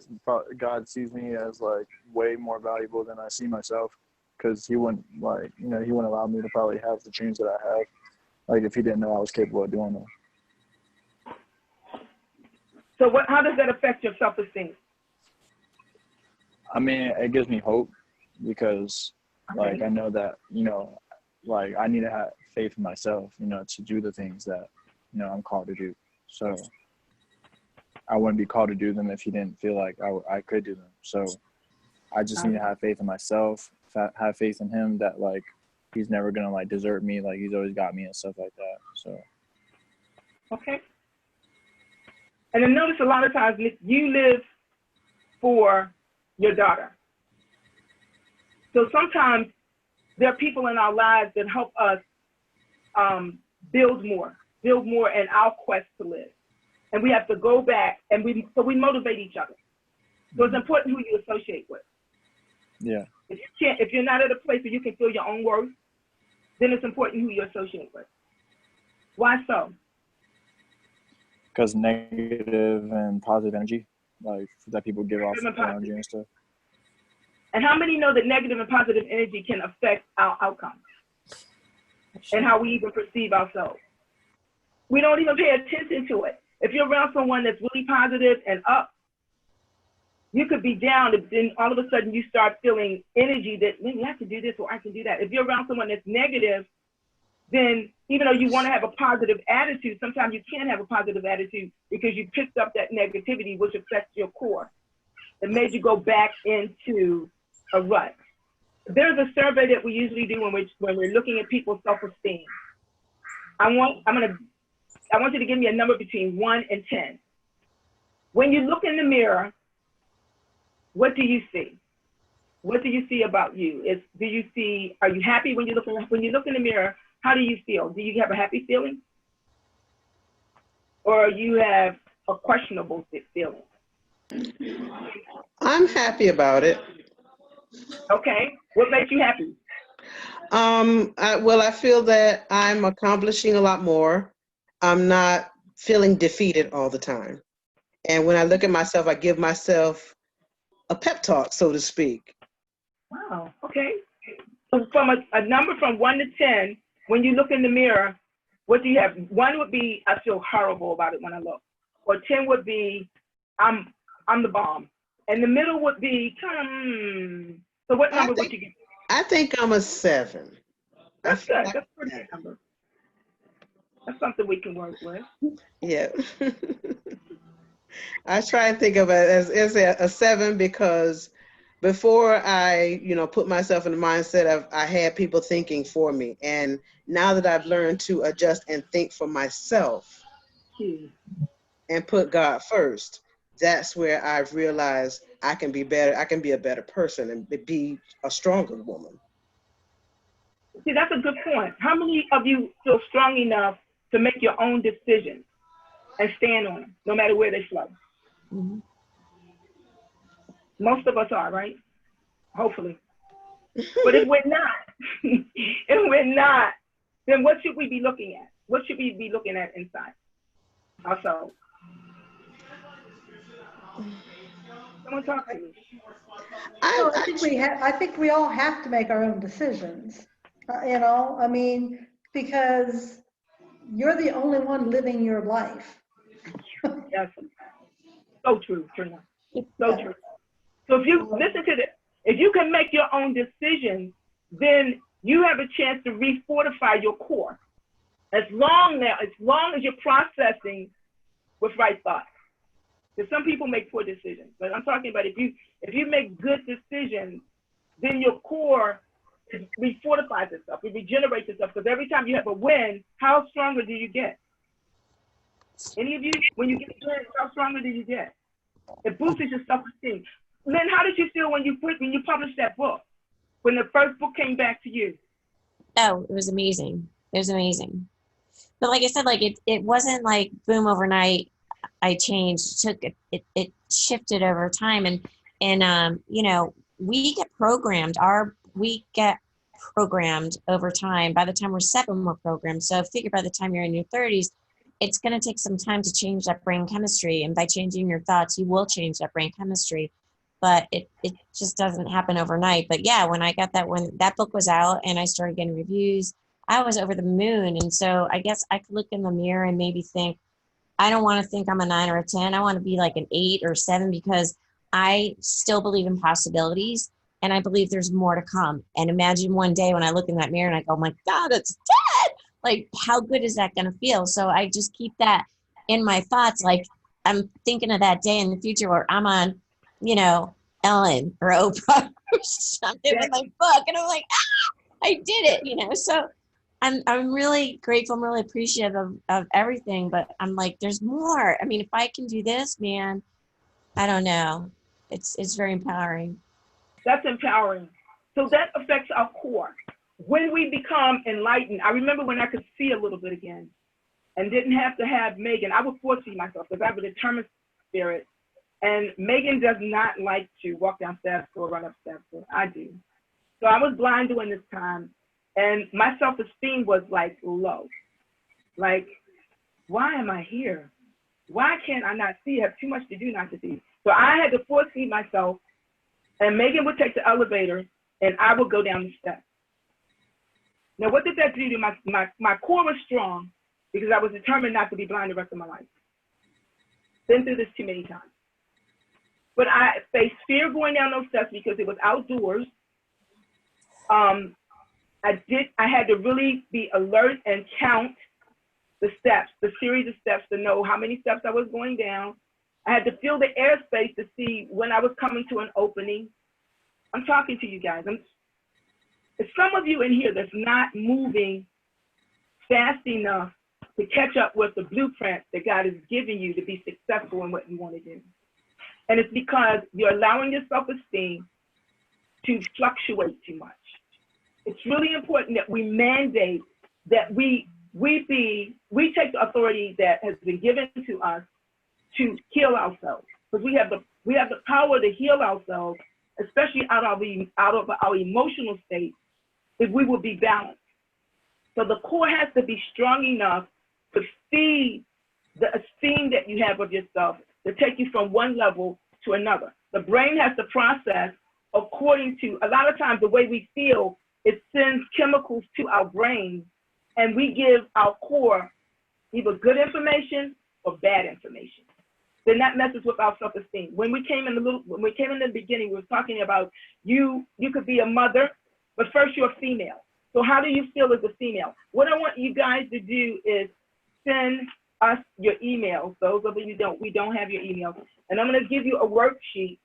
Speaker 4: God sees me as, like, way more valuable than I see myself, because he wouldn't allow me to probably have the dreams that I have, like, if he didn't know I was capable of doing them.
Speaker 2: So how does that affect your self-esteem?
Speaker 4: I mean, it gives me hope because, like, I know that, like, I need to have faith in myself, to do the things that, I'm called to do. So I wouldn't be called to do them if he didn't feel like I could do them. So I just need to have faith in myself, have faith in him that, like, he's never going to, like, desert me. Like, he's always got me and stuff like that. So.
Speaker 2: Okay. And then notice a lot of times you live for your daughter. So sometimes there are people in our lives that help us build more in our quest to live. And we have to go back and we motivate each other. So it's important who you associate with.
Speaker 4: Yeah.
Speaker 2: If you're not at a place where you can feel your own worth, then it's important who you associate with. Why so?
Speaker 4: Because negative and positive energy, like, that people give off around you and stuff.
Speaker 2: And how many know that negative and positive energy can affect our outcomes and how we even perceive ourselves? We don't even pay attention to it. If you're around someone that's really positive and up, you could be down, and then all of a sudden you start feeling energy that maybe I can do this or I can do that. If you're around someone that's negative, then even though you want to have a positive attitude, sometimes you can't have a positive attitude because you picked up that negativity, which affects your core. It made you go back into a rut. there's a survey that we usually do when we're looking at people's self-esteem. I want you to give me a number between 1 and 10. When you look in the mirror, what do you see? What do you see about you? Are you happy when you look in the mirror? How do you feel? Do you have a happy feeling? Or you have a questionable feeling?
Speaker 7: I'm happy about it.
Speaker 2: Okay, what makes you happy?
Speaker 7: I feel that I'm accomplishing a lot more. I'm not feeling defeated all the time. And when I look at myself, I give myself a pep talk, so to speak.
Speaker 2: Wow, okay. So from a number from 1 to 10, when you look in the mirror, what do you have? 1 would be, I feel horrible about it when I look. Or 10 would be, I'm the bomb. And the middle would be kind of, So what number would you give?
Speaker 7: I think I'm a 7.
Speaker 2: That's good. That's a pretty good number. That's something we can work with.
Speaker 7: Yeah. I try and think of it as a 7 because before I, put myself in the mindset of I had people thinking for me. And now that I've learned to adjust and think for myself and put God first, that's where I've realized I can be better. I can be a better person and be a stronger woman.
Speaker 2: See, that's a good point. How many of you feel strong enough to make your own decisions and stand on them, no matter where they flow?
Speaker 3: Mm-hmm.
Speaker 2: Most of us are, right? Hopefully. But if we're not, then what should we be looking at? What should we be looking at inside ourselves? Someone talk to me.
Speaker 1: I think we all have to make our own decisions, because you're the only one living your life.
Speaker 2: Yes. So true, Trina. So true. So if you listen to this, if you can make your own decisions, then you have a chance to refortify your core. As long as you're processing with right thoughts. Because some people make poor decisions. But I'm talking about if you make good decisions, then your core refortifies itself, it regenerates itself. Because every time you have a win, how stronger do you get? Any of you, when you get wins, how stronger do you get? It boosts your self-esteem. Lynn, how did you feel when you published that book? When the first book came back to you?
Speaker 3: Oh, it was amazing. It was amazing. But like I said, like it wasn't like boom overnight. I changed. It shifted over time, and we get programmed. We get programmed over time. By the time we're 7, we're programmed. So figure by the time you're in your 30s, it's going to take some time to change that brain chemistry. And by changing your thoughts, you will change that brain chemistry. But it just doesn't happen overnight. But yeah, when that book was out and I started getting reviews, I was over the moon. And so I guess I could look in the mirror and maybe think, I don't want to think I'm a 9 or a 10. I want to be like an 8 or 7 because I still believe in possibilities and I believe there's more to come. And imagine one day when I look in that mirror and I go, my God, it's 10. Like, how good is that going to feel? So I just keep that in my thoughts. Like, I'm thinking of that day in the future where I'm on, Ellen or Oprah or something with my book. And I'm like, I did it, So I'm really grateful. I'm really appreciative of everything, but I'm like, there's more. I mean, if I can do this, man, I don't know. It's very empowering.
Speaker 2: That's empowering. So that affects our core. When we become enlightened, I remember when I could see a little bit again and didn't have to have Megan. I would force feed myself because I have a determined spirit. And Megan does not like to walk down steps or run up steps. So I do. So I was blind during this time. And my self-esteem was like low. Like, why am I here? Why can't I not see? I have too much to do not to see. So I had to force feed myself. And Megan would take the elevator and I would go down the steps. Now, what did that do to my core was strong because I was determined not to be blind the rest of my life. Been through this too many times. But I faced fear going down those steps because it was outdoors. I had to really be alert and count the steps, the series of steps to know how many steps I was going down. I had to feel the airspace to see when I was coming to an opening. I'm talking to you guys. There's some of you in here that's not moving fast enough to catch up with the blueprint that God is giving you to be successful in what you want to do. And it's because you're allowing your self-esteem to fluctuate too much. It's really important that we mandate that we take the authority that has been given to us to heal ourselves, because we have the power to heal ourselves, especially out of our emotional state, if we will be balanced. So the core has to be strong enough to feed the esteem that you have of yourself, to take you from one level to another. The brain has to process according to, a lot of times the way we feel, it sends chemicals to our brain, and we give our core either good information or bad information. Then that messes with our self-esteem. When we came in the beginning, we were talking about you could be a mother, but first you're a female. So how do you feel as a female? What I want you guys to do is send us your emails. Those of you we don't have your emails. And I'm going to give you a worksheet,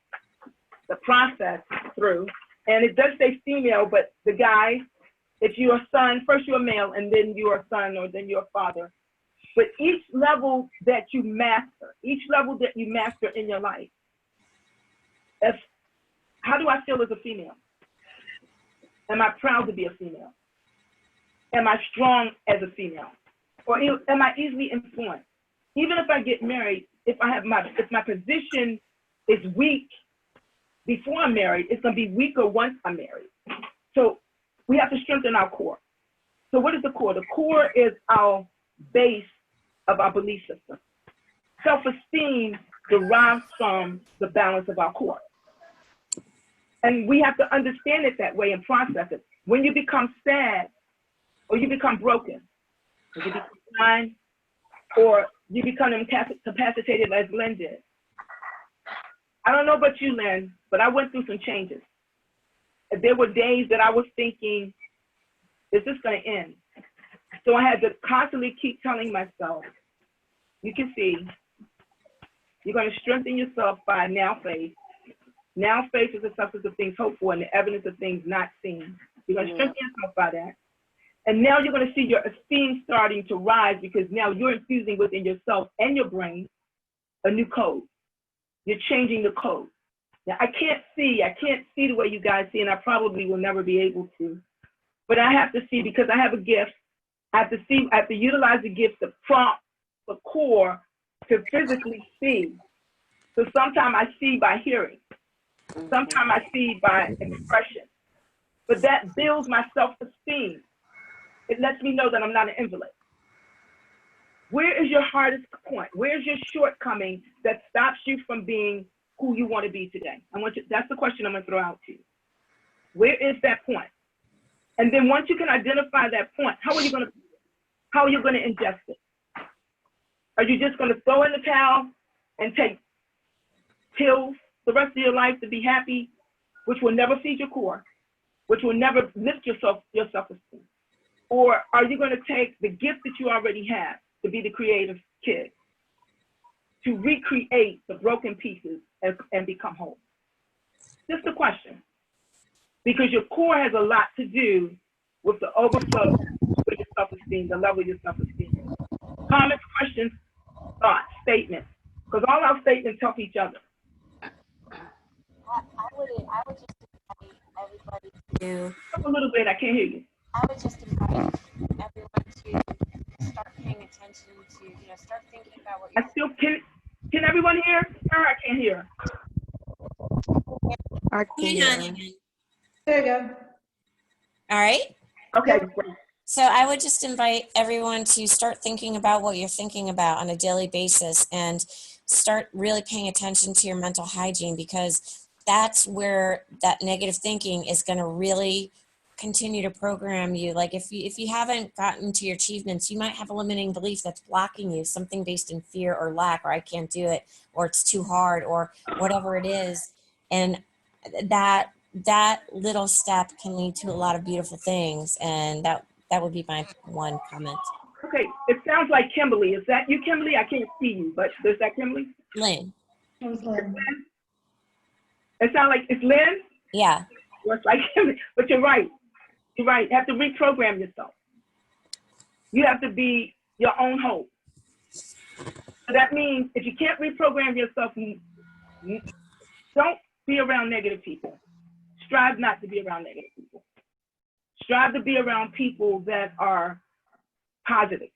Speaker 2: the process through. And it does say female, but the guy, if you're a son, first you're a male, and then you're a son, or then you're a father. But each level that you master in your life, how do I feel as a female? Am I proud to be a female? Am I strong as a female? Or am I easily influenced? Even if I get married, if my position is weak before I'm married, it's going to be weaker once I'm married. So we have to strengthen our core. So what is the core? The core is our base of our belief system. Self-esteem derives from the balance of our core. And we have to understand it that way and process it. When you become sad, or you become broken, or you become blind, or you become incapacitated as Lynn did. I don't know about you, Lynn, but I went through some changes. There were days that I was thinking, is this going to end? So I had to constantly keep telling myself, you can see, you're going to strengthen yourself by now faith. Now faith is the substance of things hoped for and the evidence of things not seen. You're going to strengthen yourself by that. And now you're going to see your esteem starting to rise, because now you're infusing within yourself and your brain a new code. You're changing the code. Now I can't see the way you guys see, and I probably will never be able to. But I have to see, because I have a gift. I have to utilize the gift to prompt the core to physically see. So sometimes I see by hearing. Sometimes I see by expression. But that builds my self-esteem. It lets me know that I'm not an invalid. Where is your hardest point? Where's your shortcoming that stops you from being who you want to be today? That's the question I'm going to throw out to you. Where is that point? And then once you can identify that point, how are you going to ingest it? Are you just going to throw in the towel and take pills the rest of your life to be happy, which will never feed your core, which will never lift your self-esteem? Or are you going to take the gift that you already have to be the creative kid, to recreate the broken pieces and become whole? Just a question. Because your core has a lot to do with the overflow of your self-esteem, the level of your self-esteem. Comments, questions, thoughts, statements. Because all our statements help each other.
Speaker 3: I would just invite everybody to.
Speaker 2: A little bit, I can't hear you.
Speaker 3: I would just invite everyone to start paying attention to, start thinking about what you're.
Speaker 2: Can everyone hear? Or I can't hear.
Speaker 6: I can.
Speaker 1: There you go.
Speaker 3: All right.
Speaker 2: Okay.
Speaker 1: Yep.
Speaker 2: Great.
Speaker 3: So I would just invite everyone to start thinking about what you're thinking about on a daily basis, and start really paying attention to your mental hygiene, because that's where that negative thinking is going to really continue to program you. Like if you haven't gotten to your achievements, you might have a limiting belief that's blocking you, something based in fear or lack, or I can't do it, or it's too hard, or whatever it is. And that little step can lead to a lot of beautiful things. And that would be my one comment.
Speaker 2: Okay, it sounds like Kimberly. Is that you, Kimberly? I can't see you, but is that Kimberly?
Speaker 3: Lynn.
Speaker 1: It was Lynn.
Speaker 2: It sounds like it's Lynn?
Speaker 3: Yeah.
Speaker 2: Well, it's like Kimberly, but you're right. You're right. You have to reprogram yourself. You have to be your own hope. So that means if you can't reprogram yourself, don't be around negative people. Strive not to be around negative people. Strive to be around people that are positive,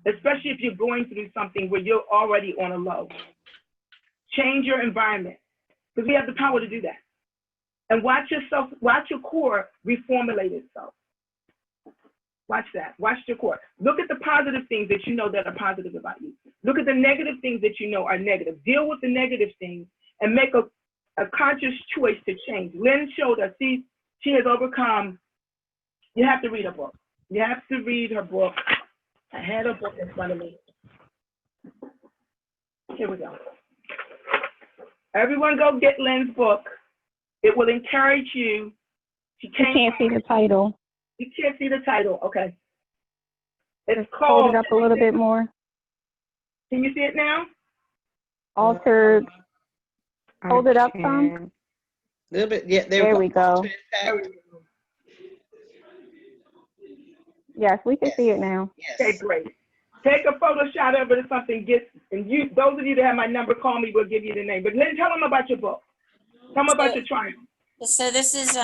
Speaker 2: especially if you're going through something where you're already on a low. Change your environment, because we have the power to do that. And watch your core reformulate itself. Watch that. Watch your core. Look at the positive things that you know that are positive about you. Look at the negative things that you know are negative. Deal with the negative things and make a conscious choice to change. Lynn showed us, she has overcome. You have to read her book. You have to read her book. I had her book in front of me. Here we go. Everyone go get Lynn's book. It will encourage you.
Speaker 6: You can't see the title.
Speaker 2: You can't see the title. Okay. It's
Speaker 6: Hold
Speaker 2: called.
Speaker 6: it up a little bit more.
Speaker 2: Can you see it now?
Speaker 6: Altered. Hold it up some.
Speaker 7: A little bit. Yeah,
Speaker 6: there we go. Yes, we can see it now.
Speaker 7: Yes.
Speaker 2: Okay, great. Take a photo shot of it or something. And you, those of you that have my number, call me. We'll give you the name. But Lynn, tell them about your book. Tell them about your triumph.
Speaker 3: So this is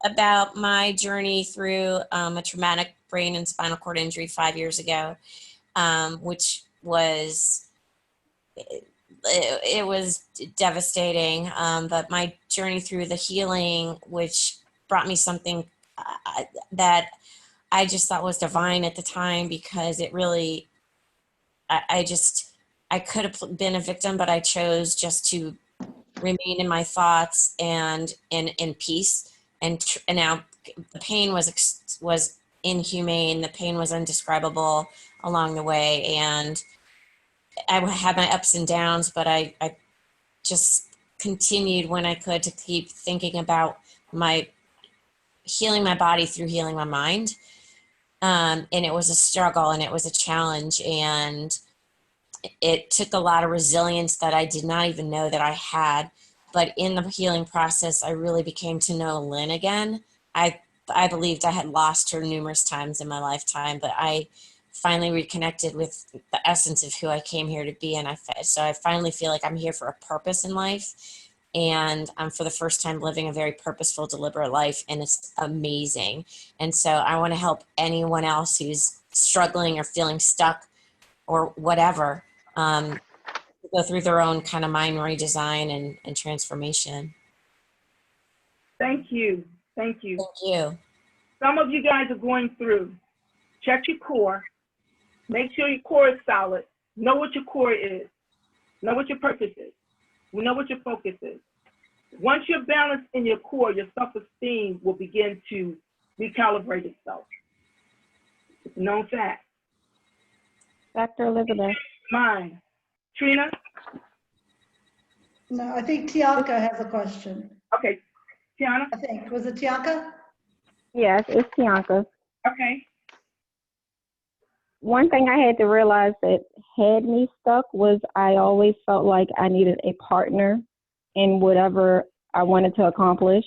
Speaker 3: about my journey through a traumatic brain and spinal cord injury 5 years ago, which was, it was devastating. But my journey through the healing, which brought me something that I just thought was divine at the time, because it really, I could have been a victim, but I chose just to remain in my thoughts and in peace. And now the pain was inhumane. The pain was indescribable along the way. And I had my ups and downs, but I just continued when I could to keep thinking about my healing my body through healing my mind. And it was a struggle and it was a challenge, and it took a lot of resilience that I did not even know that I had. But in the healing process, I really became to know Lynn again. I believed I had lost her numerous times in my lifetime, but I finally reconnected with the essence of who I came here to be. And so I finally feel like I'm here for a purpose in life. And I'm for the first time living a very purposeful, deliberate life, and it's amazing. And so I want to help anyone else who's struggling or feeling stuck or whatever, go through their own kind of mind redesign and transformation.
Speaker 2: Thank you. Thank you.
Speaker 3: Thank you.
Speaker 2: Some of you guys are going through. Check your core. Make sure your core is solid. Know what your core is. Know what your purpose is. Know what your focus is. Once you're balanced in your core, your self-esteem will begin to recalibrate itself. It's a known fact.
Speaker 6: Dr. Elizabeth.
Speaker 2: Mine. Trina?
Speaker 1: No, I think Tianka has a question.
Speaker 2: Okay. Tiana?
Speaker 1: I think. Was it Tianka?
Speaker 6: Yes, it's Tianka.
Speaker 2: Okay.
Speaker 6: One thing I had to realize that had me stuck was I always felt like I needed a partner in whatever I wanted to accomplish.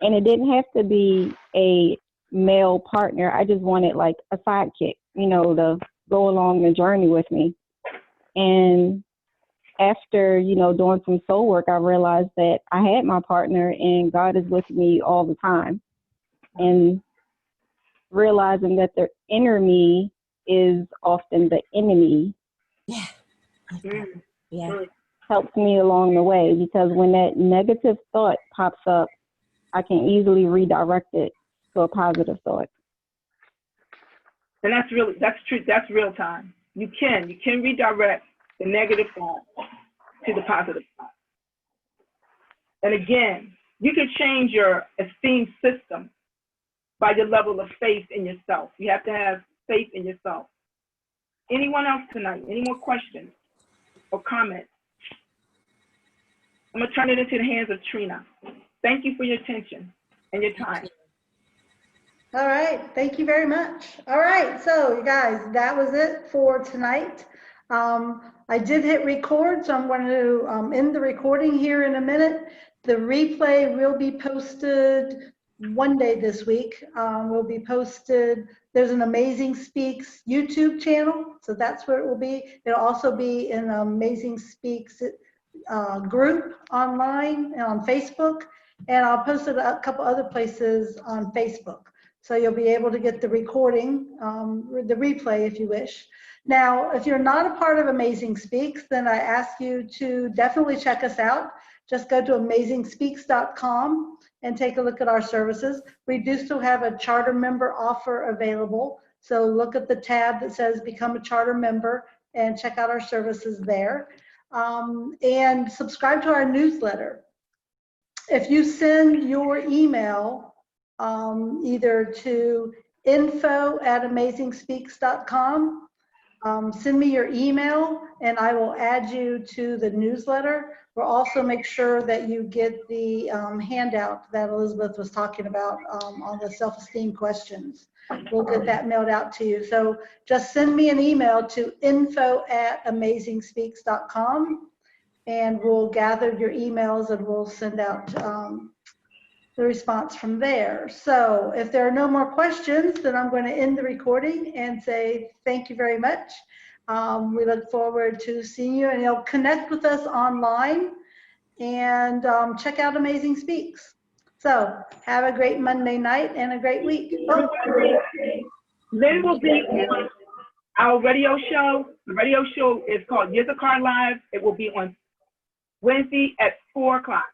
Speaker 6: And it didn't have to be a male partner. I just wanted like a sidekick, to go along the journey with me. And after, doing some soul work, I realized that I had my partner and God is with me all the time. And realizing that the inner me is often the enemy.
Speaker 3: Yeah.
Speaker 2: Yeah.
Speaker 6: Helps me along the way, because when that negative thought pops up, I can easily redirect it to a positive thought.
Speaker 2: And that's true. That's real time. You can redirect the negative thought to the positive thought. And again, you can change your esteem system by your level of faith in yourself. You have to have faith in yourself. Anyone else tonight? Any more questions or comments? I'm gonna turn it into the hands of Trina. Thank you for your attention and your time.
Speaker 1: All right, thank you very much. All right, so you guys, that was it for tonight. I did hit record, so I'm going to end the recording here in a minute. The replay will be posted one day this week, will be posted. There's an Amazing Speaks YouTube channel, so that's where it will be. It'll also be in Amazing Speaks group online and on Facebook, and I'll post it a couple other places on Facebook. So you'll be able to get the recording, the replay if you wish. Now, if you're not a part of Amazing Speaks, then I ask you to definitely check us out. Just go to amazingspeaks.com and take a look at our services. We do still have a charter member offer available. So look at the tab that says Become a Charter Member and check out our services there. And subscribe to our newsletter. If you send your email either to info@amazingspeaks.com, send me your email and I will add you to the newsletter. We'll also make sure that you get the handout that Elizabeth was talking about on the self-esteem questions. We'll get that mailed out to you. So just send me an email to info@amazingspeaks.com and we'll gather your emails and we'll send out the response from there. So if there are no more questions, then I'm going to end the recording and say thank you very much. We look forward to seeing you, and you'll connect with us online and check out Amazing Speaks. So have a great Monday night and a great week. Oh.
Speaker 2: Lynn will be on our radio show. The radio show is called Years of Car Live. It will be on Wednesday at 4 o'clock.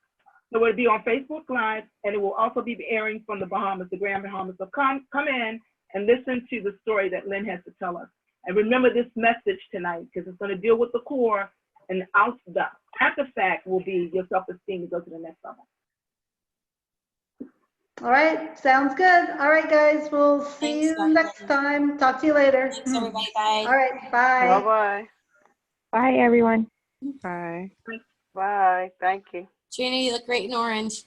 Speaker 2: So it'll be on Facebook Live, and it will also be airing from the Bahamas, the Grand Bahamas. So come in and listen to the story that Lynn has to tell us. And remember this message tonight, because it's going to deal with the core, and the after fact will be your self-esteem to go to the next level.
Speaker 1: All right, sounds good. All right, guys, we'll see
Speaker 3: Thanks,
Speaker 1: you
Speaker 3: Dr.
Speaker 1: next time. Talk to you later.
Speaker 3: Thanks, everybody. Bye.
Speaker 1: All right, bye.
Speaker 8: Bye-bye.
Speaker 6: Bye, everyone.
Speaker 8: Bye. Bye. Thank you.
Speaker 3: Gina, you look great in orange.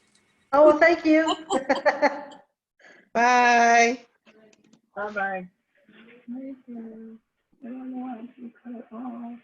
Speaker 1: Oh, well, thank you.
Speaker 7: Bye.
Speaker 2: Bye-bye. I don't know why I cut it off.